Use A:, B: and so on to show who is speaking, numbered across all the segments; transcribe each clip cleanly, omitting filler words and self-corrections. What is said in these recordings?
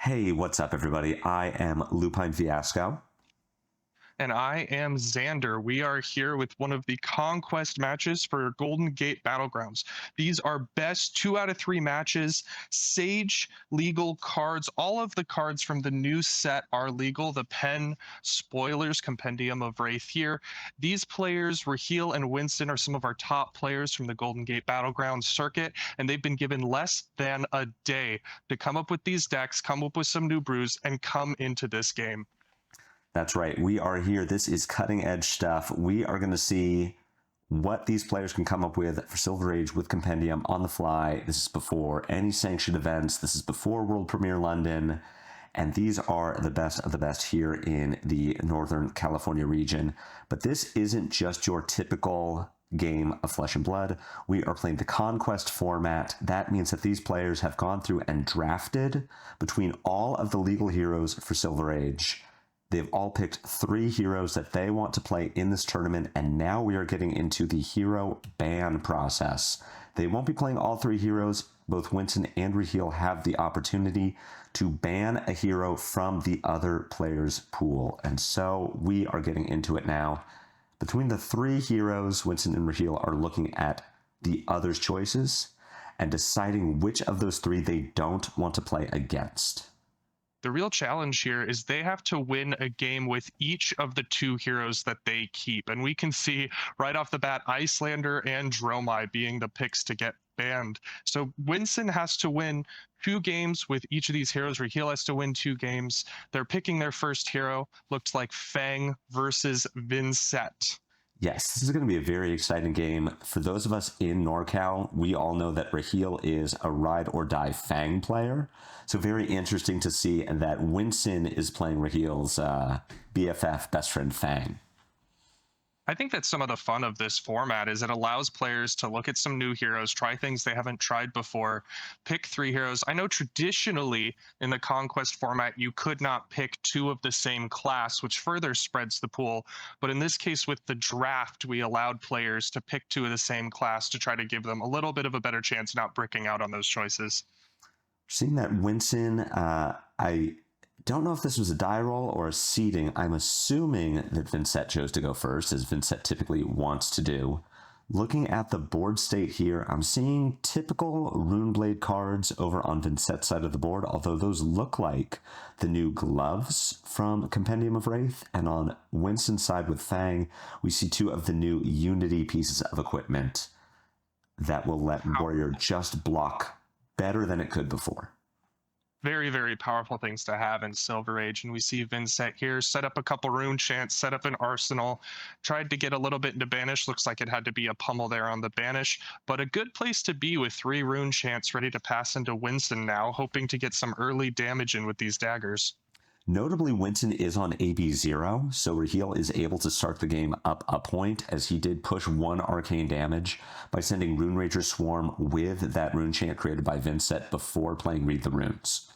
A: Hey, what's up, everybody? I am Lupine Fiasco.
B: And I am Xander. We are here with one of the conquest matches for Golden Gate Battlegrounds. These are best 2 out of 3 matches. Sage legal cards. All of the cards from the new set are legal. The Pen Spoilers Compendium of Wraith here. These players, Raheel and Winson, are some of our top players from the Golden Gate Battlegrounds circuit, and they've been given less than a day to come up with these decks, come up with some new brews, and come into this game.
A: That's right. We are here. This is cutting edge stuff. We are going to see what these players can come up with for Silver Age with Compendium on the fly. This is before any sanctioned events. This is before World Premiere London. And these are the best of the best here in the Northern California region. But this isn't just your typical game of Flesh and Blood. We are playing the Conquest format. That means that these players have gone through and drafted between all of the legal heroes for Silver Age. They've all picked 3 heroes that they want to play in this tournament, and now we are getting into the hero ban process. They won't be playing all 3 heroes. Both Winson and Raheel have the opportunity to ban a hero from the other player's pool, and so we are getting into it now. Between the 3 heroes, Winson and Raheel are looking at the other's choices and deciding which of those 3 they don't want to play against.
B: The real challenge here is they have to win a game with each of the 2 heroes that they keep. And we can see right off the bat, Icelander and Dromai being the picks to get banned. So Winson has to win 2 games with each of these heroes. Raheel has to win 2 games. They're picking their first hero. Looks like Fang versus Vincent.
A: Yes, this is going to be a very exciting game. For those of us in NorCal, we all know that Raheel is a ride or die Fang player. So very interesting to see that Winson is playing Raheel's BFF, best friend Fang.
B: I think that's some of the fun of this format is it allows players to look at some new heroes, try things they haven't tried before, pick 3 heroes. I know traditionally in the Conquest format, you could not pick 2 of the same class, which further spreads the pool. But in this case, with the draft, we allowed players to pick 2 of the same class to try to give them a little bit of a better chance, not bricking out on those choices.
A: Seeing that Winson, I don't know if this was a die roll or a seeding. I'm assuming that Vincent chose to go first, as Vincent typically wants to do. Looking at the board state here, I'm seeing typical Runeblade cards over on Vincent's side of the board, although those look like the new gloves from Compendium of Wraith. And on Winston's side with Fang, we see 2 of the new Unity pieces of equipment that will let Warrior just block better than it could before.
B: Very, very powerful things to have in Silver Age. And we see Vincent here set up a couple rune chants, set up an arsenal, tried to get a little bit into banish. Looks like it had to be a pummel there on the banish, but a good place to be with 3 rune chants ready to pass into Winson now, hoping to get some early damage in with these daggers.
A: Notably, Winson is on AB0, so Raheel is able to start the game up a point, as he did push 1 arcane damage by sending Rune Rager Swarm with that rune chant created by Vincent before playing Read the Runes.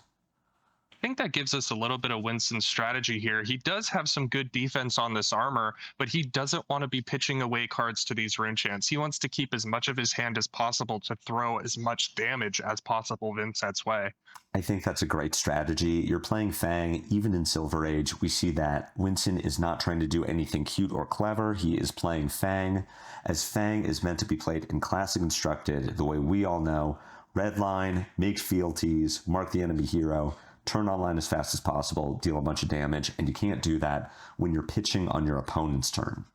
B: I think that gives us a little bit of Winston's strategy here. He does have some good defense on this armor, but he doesn't want to be pitching away cards to these rune chants. He wants to keep as much of his hand as possible to throw as much damage as possible Vincent's way.
A: I think that's a great strategy. You're playing Fang, even in Silver Age. We see that Winson is not trying to do anything cute or clever. He is playing Fang, as Fang is meant to be played in Classic Constructed, the way we all know. Red line, make fealties, mark the enemy hero, turn online as fast as possible, deal a bunch of damage, and you can't do that when you're pitching on your opponent's turn.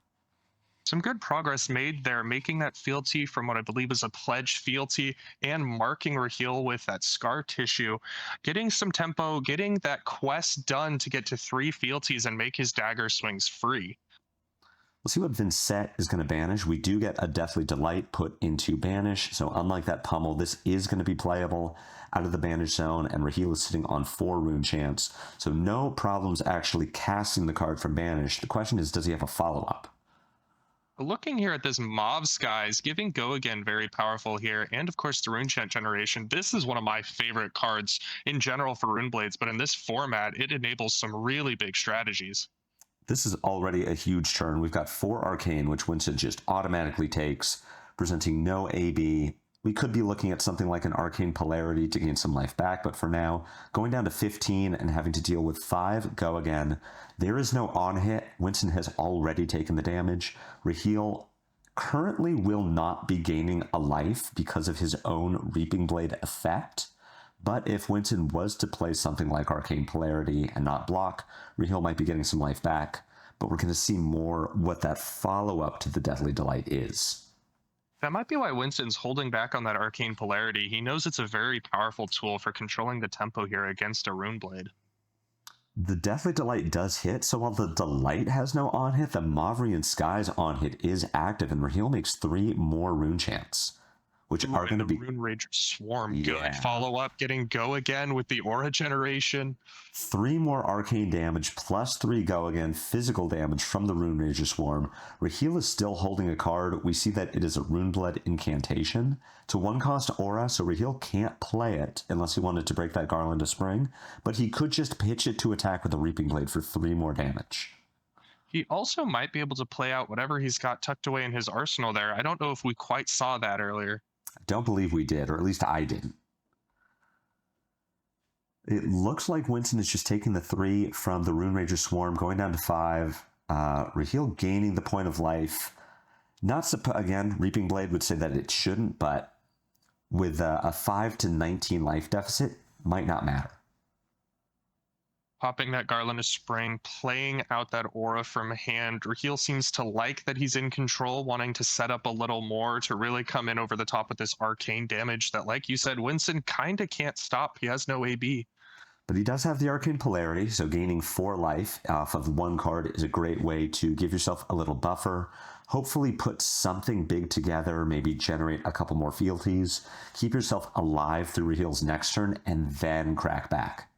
B: Some good progress made there, making that fealty from what I believe is a pledge fealty and marking Raheel with that scar tissue, getting some tempo, getting that quest done to get to 3 fealties and make his dagger swings free.
A: We'll see what Vincent is going to banish. We do get a Deathly Delight put into banish, so unlike that pummel, this is going to be playable out of the banish zone, and Raheel is sitting on 4 rune chants, so no problems actually casting the card from banish. The question is, does he have a follow-up?
B: Looking here at this Mauve Skies, giving Go Again very powerful here, and of course the Rune Chant generation. This is one of my favorite cards in general for Runeblades, but in this format, it enables some really big strategies.
A: This is already a huge turn. We've got 4 Arcane, which Winston just automatically takes, presenting no AB. We could be looking at something like an Arcane Polarity to gain some life back, but for now, going down to 15 and having to deal with 5 go again. There is no on-hit. Winson has already taken the damage. Raheel currently will not be gaining a life because of his own Reaping Blade effect. But if Winson was to play something like Arcane Polarity and not block, Raheel might be getting some life back. But we're going to see more what that follow-up to the Deadly Delight is.
B: That might be why Winston's holding back on that Arcane Polarity. He knows it's a very powerful tool for controlling the tempo here against a Rune Blade.
A: The Deathly Delight does hit, so while the Delight has no on-hit, the Mavrian Sky's on-hit is active, and Raheel makes 3 more Rune Chants, which are going to be...
B: Rune Rage Swarm, good. Follow-up, getting Go Again with the Aura Generation.
A: 3 more arcane damage, plus 3 Go Again physical damage from the Rune Rage Swarm. Raheel is still holding a card. We see that it is a Runeblood incantation. It's a 1-cost aura, so Raheel can't play it unless he wanted to break that Garland of Spring, but he could just pitch it to attack with a Reaping Blade for 3 more damage.
B: He also might be able to play out whatever he's got tucked away in his arsenal there. I don't know if we quite saw that earlier.
A: I don't believe we did, or at least I didn't. It looks like Winson is just taking the 3 from the Rune Rager Swarm, going down to 5. Raheel gaining the point of life. Again, Reaping Blade would say that it shouldn't, but with a 5 to 19 life deficit, might not matter.
B: Popping that Garland of Spring, playing out that aura from hand. Raheel seems to like that he's in control, wanting to set up a little more to really come in over the top with this arcane damage that, like you said, Winson kind of can't stop. He has no AB.
A: But he does have the Arcane Polarity, so gaining 4 life off of 1 card is a great way to give yourself a little buffer. Hopefully put something big together, maybe generate a couple more fealties, keep yourself alive through Raheel's next turn, and then crack back.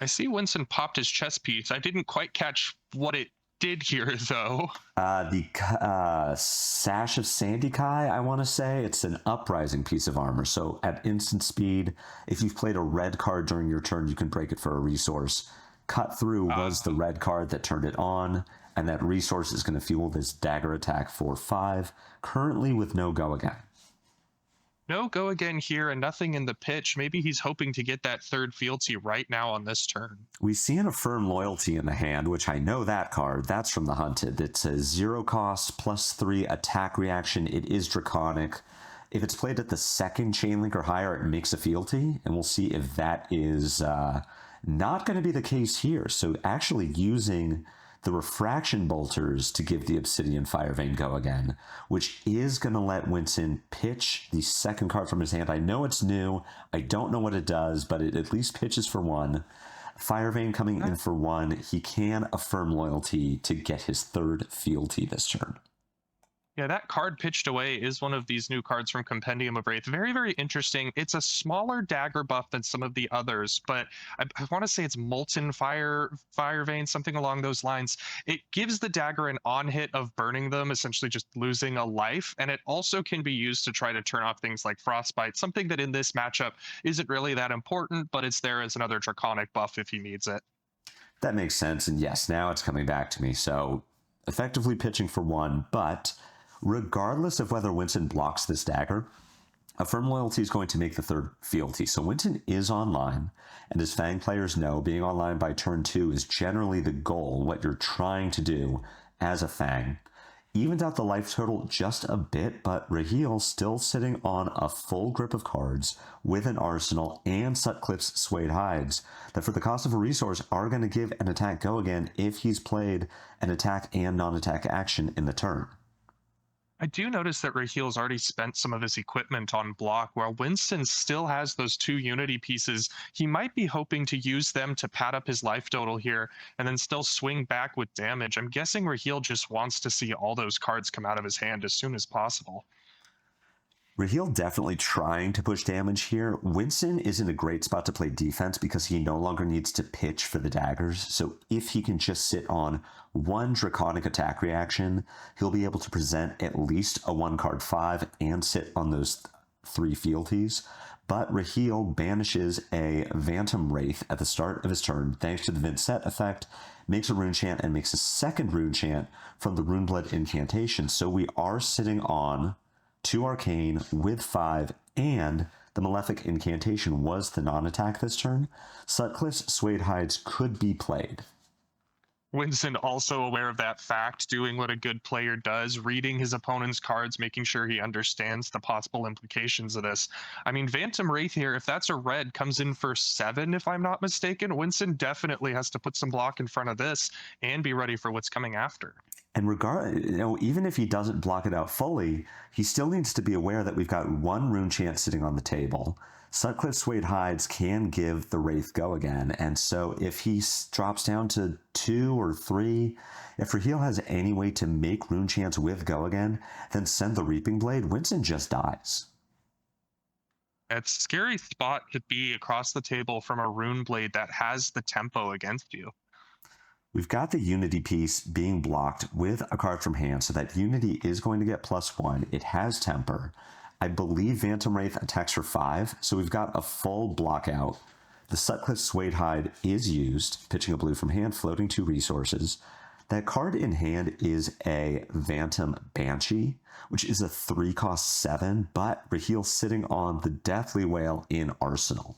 B: I see Winson popped his chest piece. I didn't quite catch what it did here, though.
A: The Sash of Sandy Kai, I want to say. It's an uprising piece of armor. So at instant speed, if you've played a red card during your turn, you can break it for a resource. Cut Through was the red card that turned it on, and that resource is going to fuel this dagger attack for 5, currently with no Go Again.
B: No Go Again here and nothing in the pitch. Maybe he's hoping to get that 3rd fealty right now on this turn.
A: We see an Affirm Loyalty in the hand, which I know that card. That's from the Hunted. It's a 0 cost, plus 3 attack reaction. It is Draconic. If it's played at the 2nd Chainlink or higher, it makes a fealty, and we'll see if that is not going to be the case here. So actually using the Refraction Bolters to give the Obsidian Fire Vein Go Again, which is going to let Winson pitch the 2nd card from his hand. I know it's new. I don't know what it does, but it at least pitches for 1. Fire Vein coming in for 1. He can Affirm Loyalty to get his 3rd fealty this turn.
B: Yeah, that card pitched away is one of these new cards from Compendium of Wraith. Very, very interesting. It's a smaller dagger buff than some of the others, but I want to say it's Molten Fire Vein, something along those lines. It gives the dagger an on-hit of burning them, essentially just losing a life, and it also can be used to try to turn off things like Frostbite, something that in this matchup isn't really that important, but it's there as another Draconic buff if he needs it.
A: That makes sense, and yes, now it's coming back to me. So effectively pitching for 1, but regardless of whether Winson blocks this dagger, Affirm Loyalty is going to make the 3rd fealty. So Winson is online, and as Fang players know, being online by turn 2 is generally the goal, what you're trying to do as a Fang. Evens out the life total just a bit, but Raheel still sitting on a full grip of cards with an arsenal and Sutcliffe's Suede Hides that for the cost of a resource are going to give an attack Go Again if he's played an attack and non-attack action in the turn.
B: I do notice that Raheel's already spent some of his equipment on block, while Winston still has those 2 Unity pieces. He might be hoping to use them to pad up his life total here, and then still swing back with damage. I'm guessing Raheel just wants to see all those cards come out of his hand as soon as possible.
A: Raheel definitely trying to push damage here. Winson is in a great spot to play defense because he no longer needs to pitch for the daggers. So if he can just sit on 1 Draconic attack reaction, he'll be able to present at least a 1-card 5 and sit on those 3 fealties. But Raheel banishes a Phantom Wraith at the start of his turn thanks to the Vincent effect, makes a Rune Chant, and makes a 2nd Rune Chant from the Runeblood incantation. So we are sitting on 2 arcane with 5, and the Malefic Incantation was the non-attack this turn, Sutcliffe's Suede Hides could be played.
B: Winson also aware of that fact, doing what a good player does, reading his opponent's cards, making sure he understands the possible implications of this. I mean, Phantom Wraith here, if that's a red, comes in for 7, if I'm not mistaken. Winson definitely has to put some block in front of this and be ready for what's coming after.
A: And even if he doesn't block it out fully, he still needs to be aware that we've got 1 rune chant sitting on the table. Sutcliffe's Suede Hides can give the Wraith go again, and so if he drops down to 2 or 3, if Raheel has any way to make rune chants with go again, then send the Reaping Blade, Winson just dies.
B: It's a scary spot to be across the table from a rune blade that has the tempo against you.
A: We've got the Unity piece being blocked with a card from hand, so that Unity is going to get +1. It has temper. I believe Phantom Wraith attacks for 5, so we've got a full block out. The Sutcliffe Suede Hide is used, pitching a blue from hand, floating 2 resources. That card in hand is a Phantom Banshee, which is a 3-cost 7, but Raheel sitting on the Deathly Wail in Arsenal.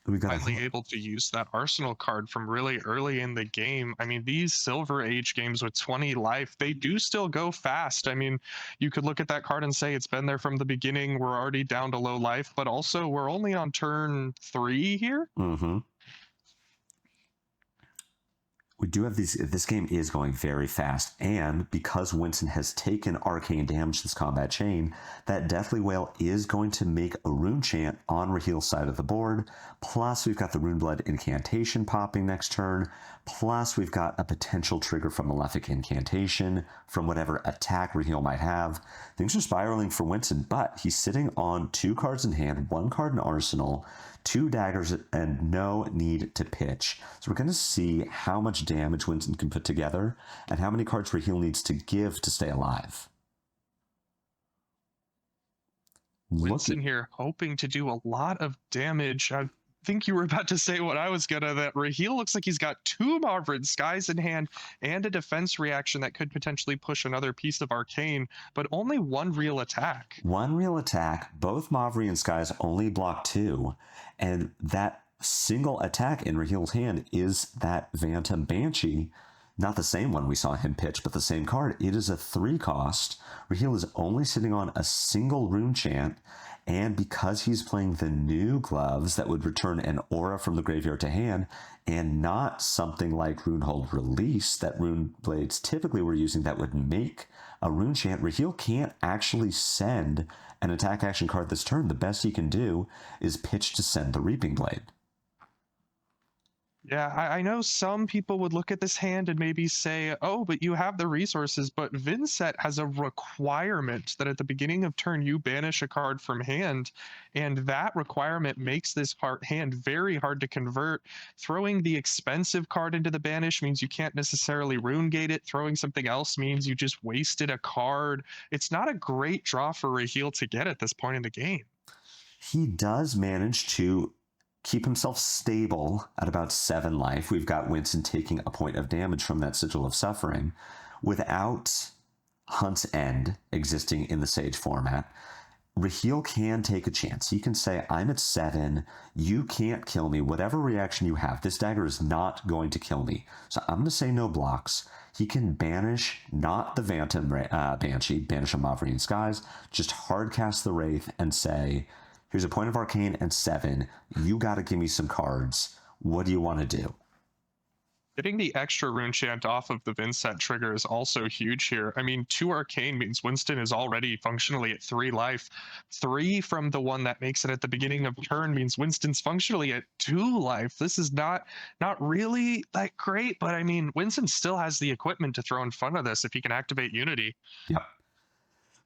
A: We got
B: finally able to use that Arsenal card from really early in the game. I mean, these Silver Age games with 20 life, they do still go fast. I mean, you could look at that card and say it's been there from the beginning. We're already down to low life, but also we're only on turn 3 here.
A: Mm-hmm. We do have these. This game is going very fast, and because Winson has taken arcane damage this combat chain, that Deathly Wail is going to make a rune chant on Raheel's side of the board. Plus, we've got the Runeblood Incantation popping next turn. Plus, we've got a potential trigger from Malefic Incantation from whatever attack Raheel might have. Things are spiraling for Winson, but he's sitting on 2 cards in hand, 1 card in Arsenal, 2 daggers, and no need to pitch. So we're going to see how much damage Winson can put together and how many cards Raheel needs to give to stay alive.
B: Winson here hoping to do a lot of damage. I think you were about to say what I was gonna, that Raheel looks like he's got 2 Marvin Skies in hand and a defense reaction that could potentially push another piece of arcane, but only 1 real attack.
A: 1 real attack. Both Mavri and Skies only block 2, and that single attack in Raheel's hand is that Phantom Banshee. Not the same one we saw him pitch, but the same card. It is a 3 cost. Raheel is only sitting on a single rune chant, and because he's playing the new gloves that would return an aura from the graveyard to hand, and not something like Runehold Release that Rune Blades typically were using that would make a rune chant, Raheel can't actually send an attack action card this turn. The best he can do is pitch to send the Reaping Blade.
B: Yeah, I know some people would look at this hand and maybe say, oh, but you have the resources, but Viserai has a requirement that at the beginning of turn you banish a card from hand, and that requirement makes this hand very hard to convert. Throwing the expensive card into the banish means you can't necessarily rune gate it. Throwing something else means you just wasted a card. It's not a great draw for Raheel to get at this point in the game.
A: He does manage to keep himself stable at about 7 life. We've got Winson taking a point of damage from that Sigil of Suffering. Without Hunt's End existing in the Sage format, Raheel can take a chance. He can say, I'm at 7, you can't kill me. Whatever reaction you have, this dagger is not going to kill me. So I'm going to say no blocks. He can banish not the Phantom Banshee, banish a Mavri and Skies, just hardcast the Wraith and say, here's a point of arcane and 7. You got to give me some cards. What do you want to do?
B: Getting the extra rune chant off of the Viserai trigger is also huge here. I mean, 2 arcane means Winston is already functionally at 3 life. 3 from the one that makes it at the beginning of turn means Winston's functionally at 2 life. This is not really that great, but I mean, Winston still has the equipment to throw in front of this if he can activate Unity.
A: Yep.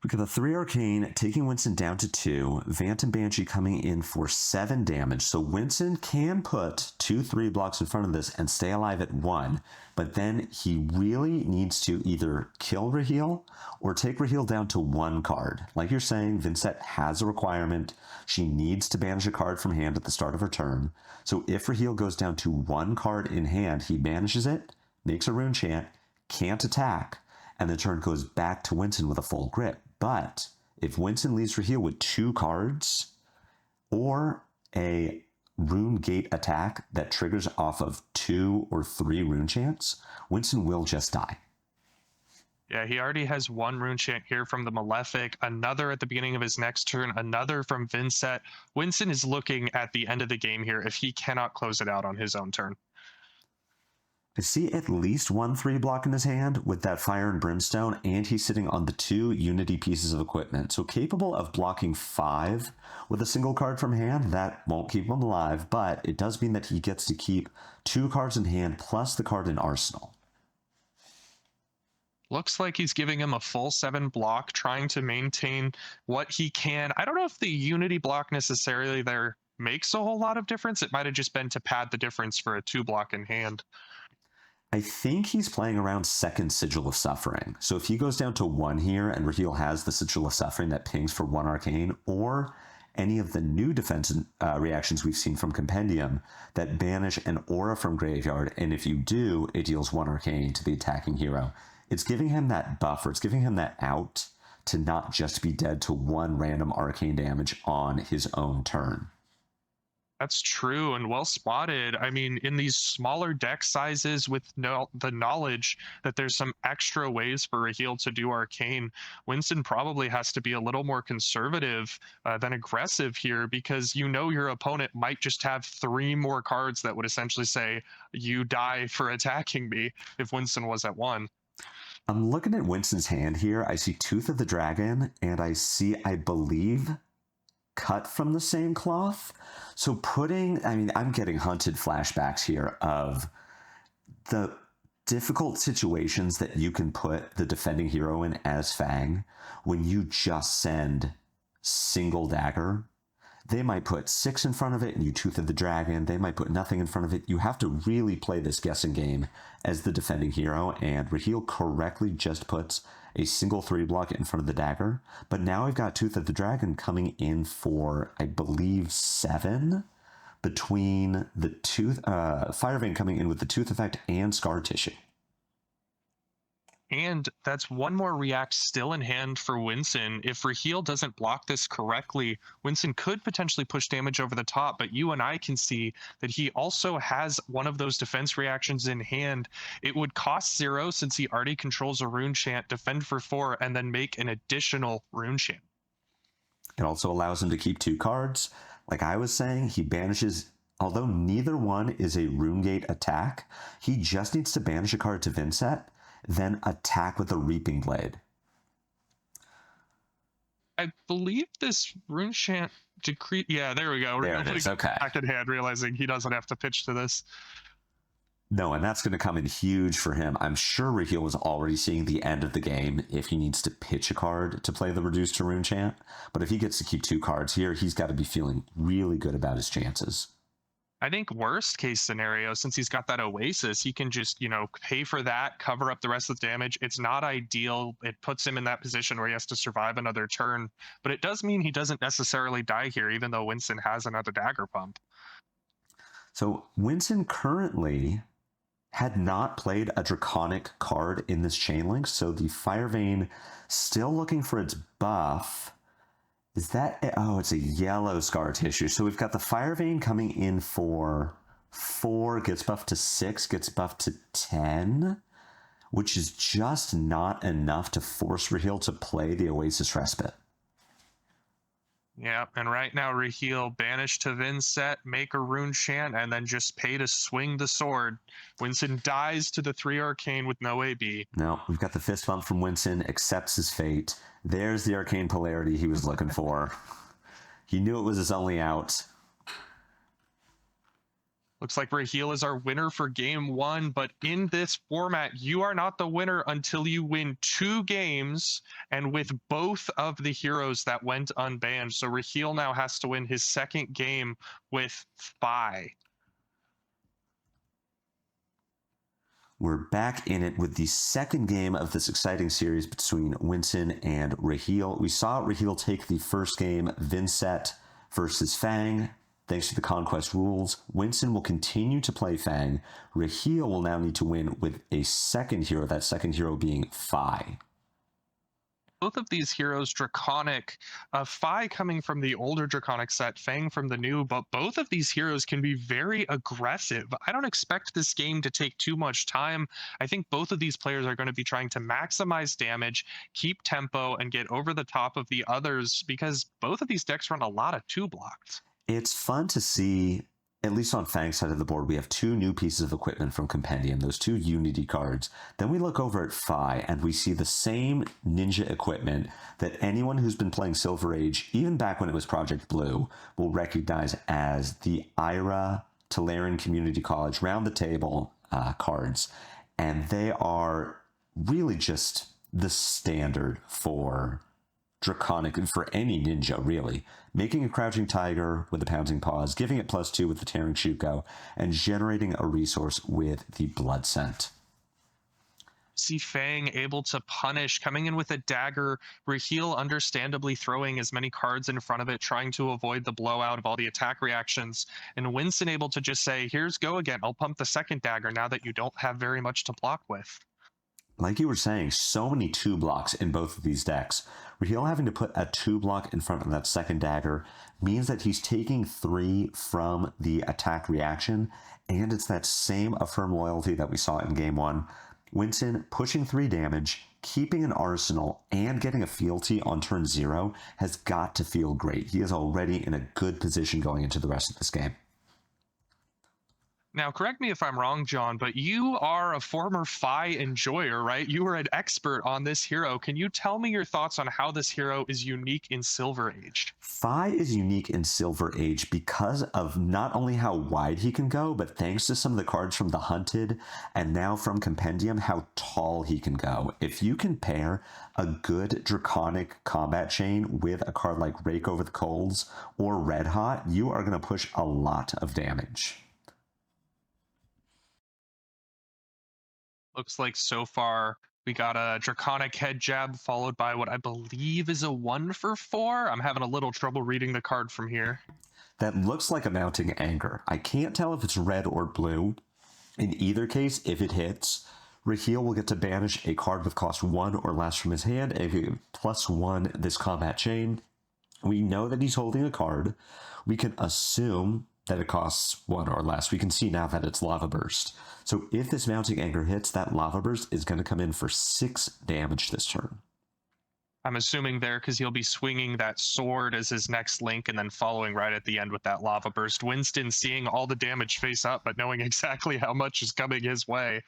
A: We got the 3 arcane taking Winson down to 2. Phantom Banshee coming in for 7 damage. So Winson can put 2/3 blocks in front of this and stay alive at 1. But then he really needs to either kill Raheel or take Raheel down to 1 card. Like you're saying, Viserai has a requirement. She needs to banish a card from hand at the start of her turn. So if Raheel goes down to 1 card in hand, he banishes it, makes a rune chant, can't attack, and the turn goes back to Winson with a full grip. But if Winson leaves Raheel with 2 cards or a rune gate attack that triggers off of 2 or 3 rune chants, Winson will just die.
B: Yeah, he already has 1 rune chant here from the Malefic, another at the beginning of his next turn, another from Vincent. Winson is looking at the end of the game here if he cannot close it out on his own turn.
A: I see at least 1 3 block in his hand with that Fire and Brimstone, and he's sitting on the 2 Unity pieces of equipment. So capable of blocking 5 with a single card from hand. That won't keep him alive, but it does mean that he gets to keep 2 cards in hand plus the card in Arsenal.
B: Looks like he's giving him a full 7 block, trying to maintain what he can. I don't know if the Unity block necessarily there makes a whole lot of difference. It might have just been to pad the difference for a 2 block in hand.
A: I think he's playing around second Sigil of Suffering. So if he goes down to 1 here and Raheel has the Sigil of Suffering that pings for 1 arcane, or any of the new defense reactions we've seen from Compendium that banish an aura from Graveyard, and if you do, it deals 1 arcane to the attacking hero. It's giving him that buffer, it's giving him that out to not just be dead to 1 random arcane damage on his own turn.
B: That's true and well spotted. I mean, in these smaller deck sizes with the knowledge that there's some extra ways for Raheel to do arcane, Winson probably has to be a little more conservative than aggressive here, because you know your opponent might just have 3 more cards that would essentially say, you die for attacking me if Winson was at 1.
A: I'm looking at Winston's hand here. I see Tooth of the Dragon, and I see, I believe, cut from the same cloth. So I'm getting hunted flashbacks here of the difficult situations that you can put the defending hero in as Fang when you just send single dagger. They might put 6 in front of it and you Tooth of the Dragon. They might put nothing in front of it. You have to really play this guessing game as the defending hero, and Raheel correctly just puts a single 3 block in front of the dagger. But now we've got Tooth of the Dragon coming in for, I believe, 7 between the Fire Vein coming in with the Tooth effect and Scar Tissue.
B: And that's 1 more react still in hand for Winson. If Raheel doesn't block this correctly, Winson could potentially push damage over the top, but you and I can see that he also has one of those defense reactions in hand. It would cost 0 since he already controls a rune chant, defend for 4, and then make an additional rune chant.
A: It also allows him to keep 2 cards. Like I was saying, he banishes, although neither one is a rune gate attack, he just needs to banish a card to Vincent, then attack with a Reaping Blade.
B: I believe this rune chant decree. Yeah, there we go.
A: There it is. Okay.
B: Back in hand, realizing he doesn't have to pitch to this.
A: No, and that's going to come in huge for him. I'm sure Raheel was already seeing the end of the game if he needs to pitch a card to play the Reduced to Rune chant. But if he gets to keep 2 cards here, he's got to be feeling really good about his chances.
B: I think worst case scenario, since he's got that Oasis, he can just, pay for that, cover up the rest of the damage. It's not ideal. It puts him in that position where he has to survive another turn. But it does mean he doesn't necessarily die here, even though Winson has another dagger pump.
A: So Winson currently had not played a Draconic card in this chain link, so the Fire Vein still looking for its buff. Is that, it's a yellow Scar Tissue. So we've got the Fire Vein coming in for 4, gets buffed to 6, gets buffed to 10, which is just not enough to force Raheel to play the Oasis Respite.
B: Yeah, and right now Raheel banish to Vincent, make a rune chant, and then just pay to swing the sword. Winson dies to the 3 arcane with no AB.
A: No, we've got the fist bump from Winson, accepts his fate. There's the arcane polarity he was looking for. He knew it was his only out.
B: Looks like Raheel is our winner for game 1, but in this format, you are not the winner until you win 2 games, and with both of the heroes that went unbanned. So Raheel now has to win his 2nd game with Phi.
A: We're back in it with the 2nd game of this exciting series between Winson and Raheel. We saw Raheel take the first game, Vincent versus Fang. thanks to the Conquest rules, Winson will continue to play Fang. Raheel will now need to win with a second hero, that second hero being Fi.
B: Both of these heroes draconic, Fi coming from the older draconic set, Fang from the new, but both of these heroes can be very aggressive. I don't expect this game to take too much time. I think both of these players are going to be trying to maximize damage, keep tempo, and get over the top of the others, because both of these decks run a lot of 2 blocks.
A: It's fun to see, at least on Fang's side of the board, we have 2 new pieces of equipment from Compendium, those 2 Unity cards. Then we look over at Fi, and we see the same ninja equipment that anyone who's been playing Silver Age, even back when it was Project Blue, will recognize as the IRA Tolarian Community College Round the Table cards. And they are really just the standard for Draconic, and for any ninja, really. Making a Crouching Tiger with the Pouncing Paws, giving it +2 with the Tearing Shuko, and generating a resource with the Blood Scent.
B: See Fang able to punish, coming in with a dagger, Raheel understandably throwing as many cards in front of it, trying to avoid the blowout of all the attack reactions, and Winson able to just say, here's go again, I'll pump the second dagger now that you don't have very much to block with.
A: Like you were saying, so many 2 blocks in both of these decks. Raheel having to put a 2 block in front of that second dagger means that he's taking 3 from the attack reaction, and it's that same Affirm Loyalty that we saw in Game 1. Winson pushing 3 damage, keeping an arsenal, and getting a fealty on turn 0 has got to feel great. He is already in a good position going into the rest of this game.
B: Now, correct me if I'm wrong, John, but you are a former Fi enjoyer, right? You are an expert on this hero. Can you tell me your thoughts on how this hero is unique in Silver Age?
A: Fi is unique in Silver Age because of not only how wide he can go, but thanks to some of the cards from the Hunted and now from Compendium, how tall he can go. If you can pair a good Draconic combat chain with a card like Rake Over the Coals or Red Hot, you are going to push a lot of damage.
B: Looks like so far we got a Draconic Head Jab followed by what I believe is a 1-for-4. I'm having a little trouble reading the card from here.
A: That looks like a Mounting Anger. I can't tell if it's red or blue. In either case, if it hits, Raheel will get to banish a card with cost 1 or less from his hand and get +1 this combat chain. We know that he's holding a card. We can assume that it costs 1 or less. We can see now that it's Lava Burst. So if this Mounting Anger hits, that Lava Burst is going to come in for 6 damage this turn.
B: I'm assuming there because he'll be swinging that sword as his next link and then following right at the end with that Lava Burst. Winston seeing all the damage face up, but knowing exactly how much is coming his way.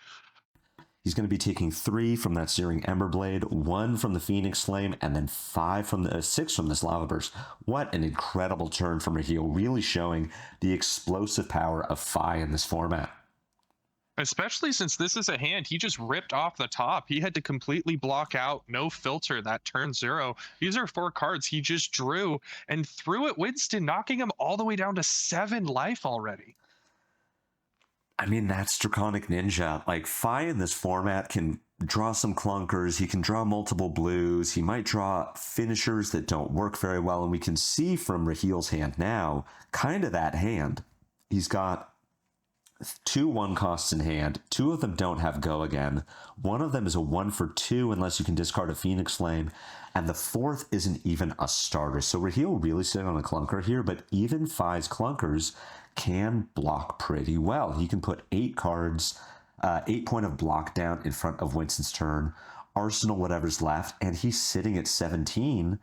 A: He's going to be taking 3 from that Searing Emberblade, 1 from the Phoenix Flame, and then 6 from this Lava Burst. What an incredible turn from Raheel, really showing the explosive power of Fi in this format.
B: Especially since this is a hand he just ripped off the top. He had to completely block out, no filter, that turn 0. These are 4 cards he just drew and threw at Winston, knocking him all the way down to 7 life already.
A: I mean, that's Draconic Ninja. Like, Fi in this format can draw some clunkers. He can draw multiple blues. He might draw finishers that don't work very well. And we can see from Raheel's hand now, kind of that hand. He's got 2 1 costs in hand. 2 of them don't have go again. 1 of them is a 1-for-2 unless you can discard a Phoenix Flame. And the 4th isn't even a starter. So Raheel really sitting on a clunker here, but even Fi's clunkers can block pretty well. He can put 8 cards, 8 point of block down in front of Winston's turn, arsenal whatever's left, and he's sitting at 17.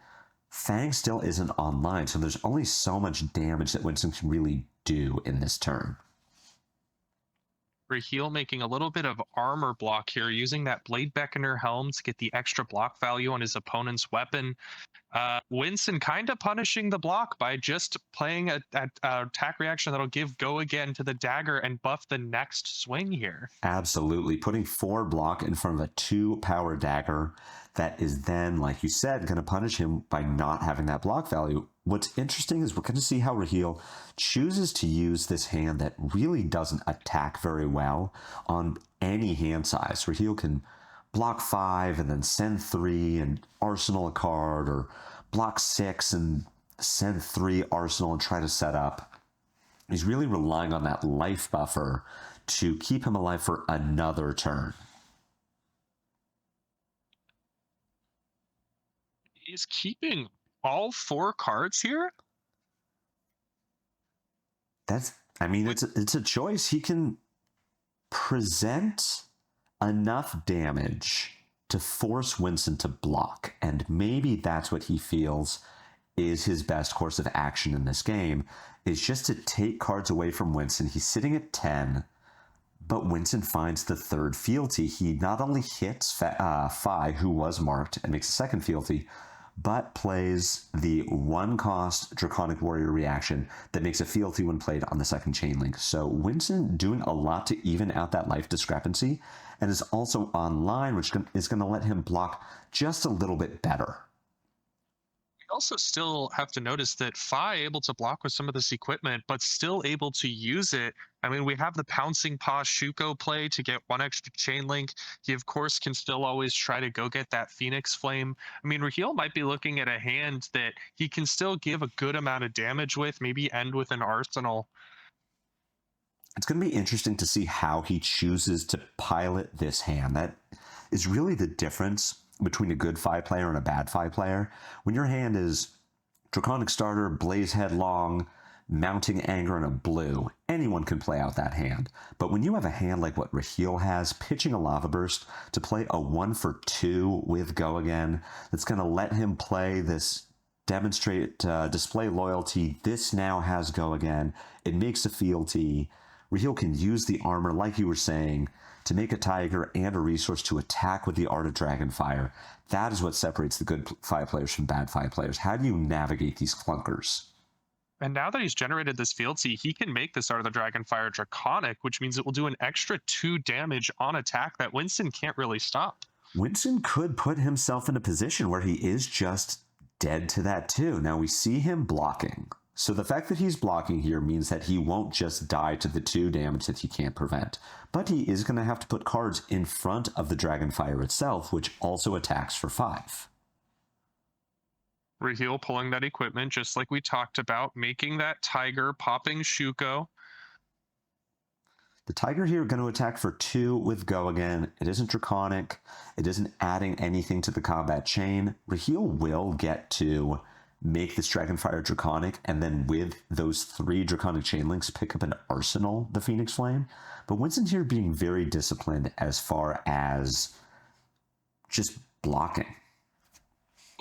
A: Fang still isn't online, so there's only so much damage that Winston can really do in this turn.
B: Raheel making a little bit of armor block here, using that Blade Beckoner Helm to get the extra block value on his opponent's weapon. Winson kind of punishing the block by just playing a attack reaction that'll give go again to the dagger and buff the next swing here.
A: Absolutely. Putting 4 block in front of a 2 power dagger that is then, like you said, going to punish him by not having that block value. What's interesting is we're going to see how Raheel chooses to use this hand that really doesn't attack very well on any hand size. Raheel can block 5 and then send 3 and arsenal a card, or block 6 and send 3 arsenal and try to set up. He's really relying on that life buffer to keep him alive for another turn.
B: He's keeping all 4 cards here?
A: It's a choice. He can present enough damage to force Winson to block, and maybe that's what he feels is his best course of action in this game, is just to take cards away from Winson. He's sitting at 10, but Winson finds the third fealty. He not only hits Fi, who was marked, and makes a second fealty, but plays the 1-cost Draconic Warrior reaction that makes a fealty when played on the second chain link. So Winson doing a lot to even out that life discrepancy, and is also online, which is going to let him block just a little bit better.
B: We also still have to notice that Fi able to block with some of this equipment, but still able to use it. I mean, we have the Pouncing Paw Shuko play to get 1 extra chain link. He, of course, can still always try to go get that Phoenix Flame. I mean, Raheel might be looking at a hand that he can still give a good amount of damage with, maybe end with an Arsenal.
A: It's going to be interesting to see how he chooses to pilot this hand. That is really the difference between a good Fi player and a bad Fi player. When your hand is Draconic Starter, Blaze Headlong, Mounting Anger, and a blue, anyone can play out that hand. But when you have a hand like what Raheel has, pitching a Lava Burst to play a 1-for-2 with Go Again, that's going to let him play this display loyalty. This now has Go Again. It makes a fealty. Raheel can use the armor, like you were saying, to make a Tiger and a resource to attack with the Art of Dragonfire. That is what separates the good Fi players from bad Fi players. How do you navigate these clunkers?
B: And now that he's generated this fealty, he can make this Art of the Dragonfire Draconic, which means it will do an extra 2 damage on attack that Winson can't really stop.
A: Winson could put himself in a position where he is just dead to that too. Now we see him blocking. So the fact that he's blocking here means that he won't just die to the 2 damage that he can't prevent. But he is going to have to put cards in front of the Dragonfire itself, which also attacks for 5.
B: Raheel pulling that equipment, just like we talked about, making that Tiger, popping Shuko.
A: The Tiger here going to attack for 2 with Go Again. It isn't Draconic. It isn't adding anything to the combat chain. Raheel will get to make this Dragonfire Draconic, and then with those 3 Draconic chain links, pick up an Arsenal, the Phoenix Flame. But Winson here being very disciplined as far as just blocking.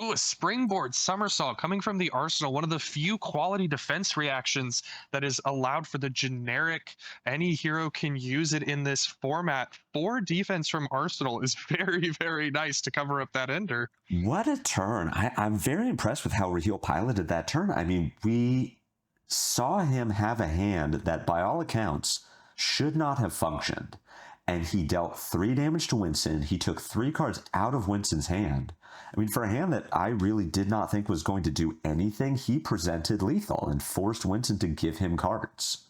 B: Ooh, a springboard somersault coming from the Arsenal, one of the few quality defense reactions that is allowed for the generic, any hero can use it in this format. 4 defense from Arsenal is very, very nice to cover up that ender.
A: What a turn. I'm very impressed with how Raheel piloted that turn. I mean, we saw him have a hand that, by all accounts, should not have functioned. And he dealt 3 damage to Winson. He took 3 cards out of Winson's hand. I mean, for a hand that I really did not think was going to do anything, he presented lethal and forced Winson to give him cards.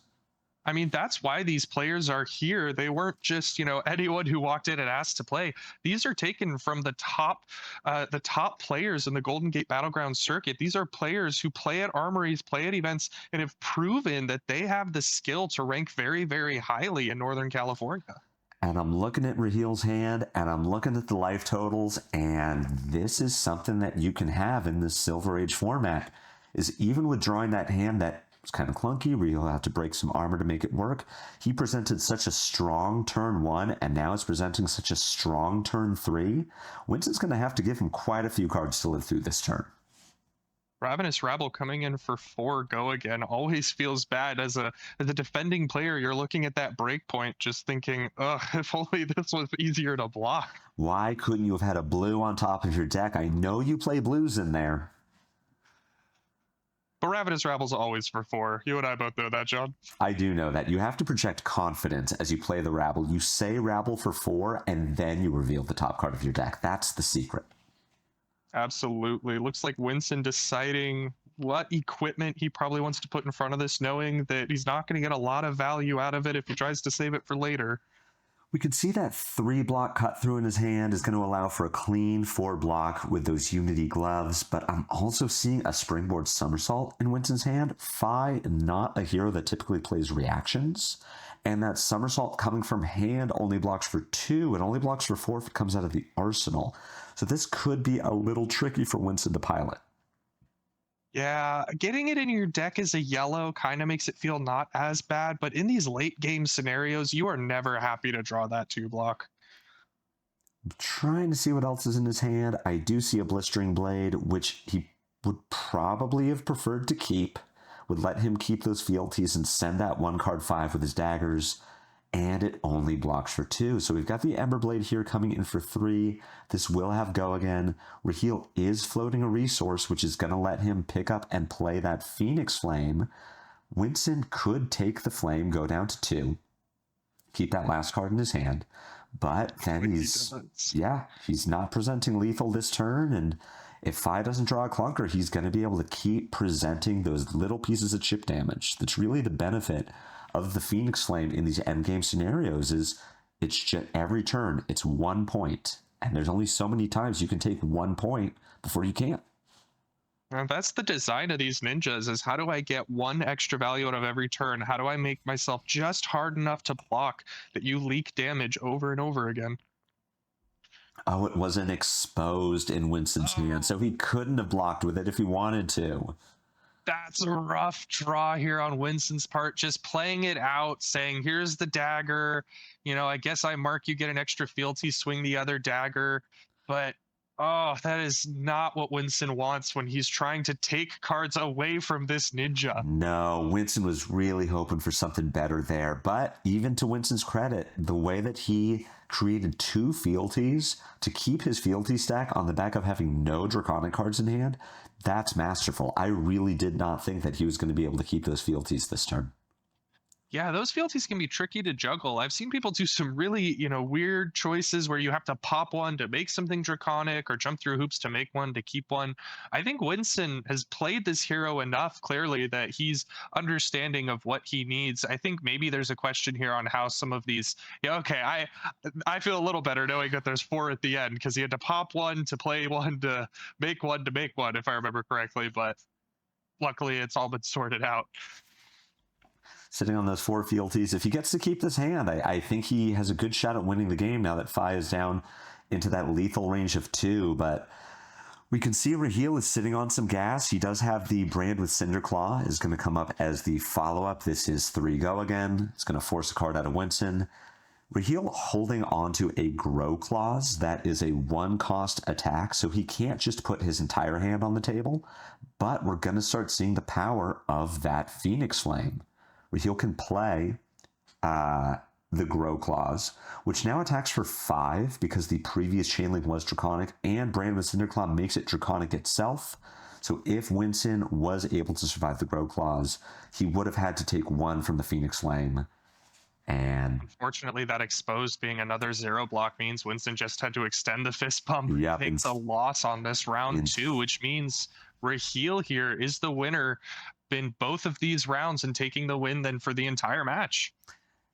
B: I mean, that's why these players are here. They weren't just, anyone who walked in and asked to play. These are taken from the top players in the Golden Gate Battleground circuit. These are players who play at armories, play at events, and have proven that they have the skill to rank very, very highly in Northern California.
A: And I'm looking at Raheel's hand, and I'm looking at the life totals, and this is something that you can have in this Silver Age format, is even with drawing that hand that was kind of clunky, Raheel had to break some armor to make it work. He presented such a strong turn 1, and now it's presenting such a strong turn 3. Winson's going to have to give him quite a few cards to live through this turn.
B: Ravenous Rabble coming in for 4 Go Again always feels bad. As a defending player, you're looking at that break point just thinking, ugh, if only this was easier to block.
A: Why couldn't you have had a blue on top of your deck? I know you play blues in there.
B: But Ravenous Rabble's always for 4. You and I both know that, John.
A: I do know that. You have to project confidence as you play the Rabble. You say Rabble for 4, and then you reveal the top card of your deck. That's the secret.
B: Absolutely. Looks like Winson deciding what equipment he probably wants to put in front of this, knowing that he's not going to get a lot of value out of it if he tries to save it for later.
A: We can see that 3-block cut through in his hand is going to allow for a clean 4-block with those Unity gloves, but I'm also seeing a springboard somersault in Winson's hand. Fi, not a hero that typically plays reactions, and that somersault coming from hand only blocks for 2 and only blocks for 4 if it comes out of the arsenal. So this could be a little tricky for Winston to pilot.
B: Yeah, getting it in your deck as a yellow kind of makes it feel not as bad, but in these late game scenarios, you are never happy to draw that 2-block.
A: I'm trying to see what else is in his hand. I do see a Blistering Blade, which he would probably have preferred to keep. Would let him keep those fealties and send that 1-card 5 with his daggers. And it only blocks for 2. So we've got the Ember Blade here coming in for 3. This will have go again. Raheel is floating a resource, which is going to let him pick up and play that Phoenix Flame. Winson could take the Flame, go down to 2, keep that last card in his hand. But then he's not presenting lethal this turn, and if Fi doesn't draw a clunker, he's going to be able to keep presenting those little pieces of chip damage. That's really the benefit of the Phoenix Flame in these endgame scenarios. Is it's just every turn it's 1 point, and there's only so many times you can take 1 point before you can't.
B: And that's the design of these ninjas, is how do I get 1 extra value out of every turn? How do I make myself just hard enough to block that you leak damage over and over again?
A: Oh, it wasn't exposed in Winston's hand, so he couldn't have blocked with it if he wanted to.
B: That's a rough draw here on Winston's part, just playing it out, saying, here's the dagger. I guess I mark you get an extra fealty, swing the other dagger. But, oh, that is not what Winston wants when he's trying to take cards away from this ninja.
A: No, Winston was really hoping for something better there. But even to Winston's credit, the way that he created 2 fealties to keep his fealty stack on the back of having no Draconic cards in hand, that's masterful. I really did not think that he was going to be able to keep those fealties this turn.
B: Yeah, those fealties can be tricky to juggle. I've seen people do some really, weird choices where you have to pop one to make something draconic or jump through hoops to make one to keep one. I think Winston has played this hero enough clearly that he's understanding of what he needs. I think maybe there's a question here on how some of these, I feel a little better knowing that there's 4 at the end, because he had to pop one to play one to make one, if I remember correctly, but luckily it's all been sorted out.
A: Sitting on those 4 fealties, if he gets to keep this hand, I think he has a good shot at winning the game now that Fi is down into that lethal range of 2. But we can see Raheel is sitting on some gas. He does have the Brand with Cinderclaw is going to come up as the follow-up. This is 3 go again. It's going to force a card out of Winson. Raheel holding on to a Grow Clause. That is a 1-cost attack, so he can't just put his entire hand on the table. But we're going to start seeing the power of that Phoenix Flame. Raheel can play the Grow Clause, which now attacks for 5 because the previous Chainlink was Draconic, and Brand with Cinderclaw makes it Draconic itself. So if Winson was able to survive the Grow Clause, he would have had to take 1 from the Phoenix Flame. And
B: unfortunately, that exposed being another 0-block means Winston just had to extend the fist pump.
A: Yep,
B: Takes a loss on this round 2, which means Raheel here is the winner in both of these rounds and taking the win then for the entire match.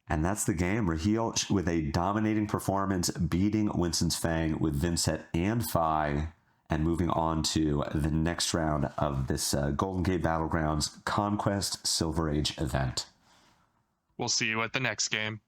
A: And that's the game. Raheel with a dominating performance, beating Winston's Fang with Vincent and Fi, and moving on to the next round of this Golden Gate Battlegrounds Conquest Silver Age event.
B: We'll see you at the next game.